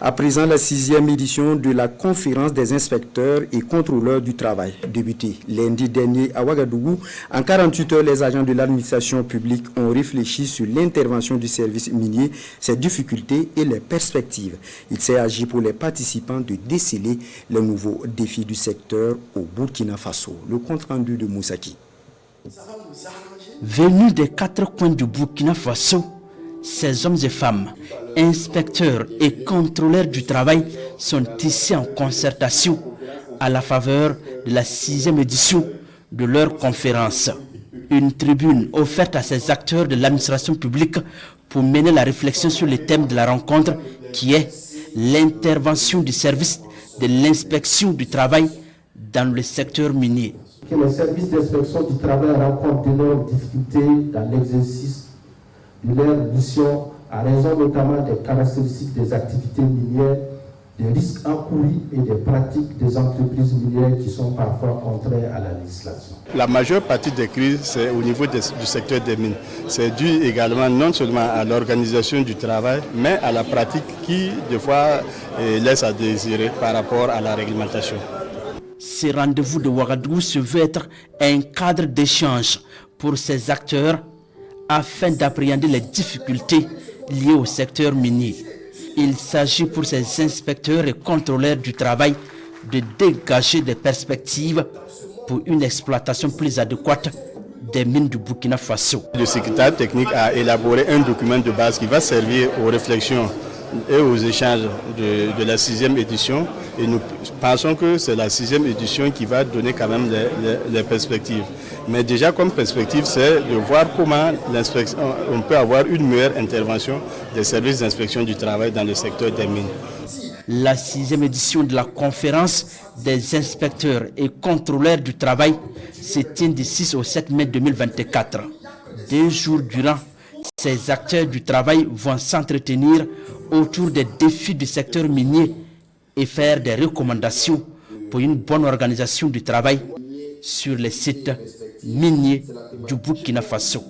À présent, la 6e édition de la conférence des inspecteurs et contrôleurs du travail, débutée lundi dernier à Ouagadougou. En 48 heures, les agents de l'administration publique ont réfléchi sur l'intervention du service minier, ses difficultés et les perspectives. Il s'est agi pour les participants de déceler les nouveaux défis du secteur au Burkina Faso. Le compte rendu de Moussaki. Venus des 4 coins du Burkina Faso, ces hommes et femmes, inspecteurs et contrôleurs du travail sont ici en concertation à la faveur de la 6e édition de leur conférence. Une tribune offerte à ces acteurs de l'administration publique pour mener la réflexion sur le thème de la rencontre qui est l'intervention du service de l'inspection du travail dans le secteur minier. Que les services d'inspection du travail rencontrent d'énormes difficultés dans l'exercice de leur mission à raison notamment des caractéristiques des activités minières, des risques encourus et des pratiques des entreprises minières qui sont parfois contraires à la législation. La majeure partie des crises, c'est au niveau du secteur des mines. C'est dû également non seulement à l'organisation du travail, mais à la pratique qui, des fois, laisse à désirer par rapport à la réglementation. Ce rendez-vous de Ouagadougou se veut être un cadre d'échange pour ces acteurs afin d'appréhender les difficultés liées au secteur minier. Il s'agit pour ces inspecteurs et contrôleurs du travail de dégager des perspectives pour une exploitation plus adéquate des mines du Burkina Faso. Le secrétaire technique a élaboré un document de base qui va servir aux réflexions et aux échanges de la 6e édition. Et nous pensons que c'est la 6e édition qui va donner quand même les perspectives. Mais déjà comme perspective, c'est de voir comment on peut avoir une meilleure intervention des services d'inspection du travail dans le secteur des mines. La 6e édition de la conférence des inspecteurs et contrôleurs du travail se tient du 6 au 7 mai 2024. 2 jours durant, ces acteurs du travail vont s'entretenir autour des défis du secteur minier et faire des recommandations pour une bonne organisation du travail sur les sites miniers du Burkina Faso.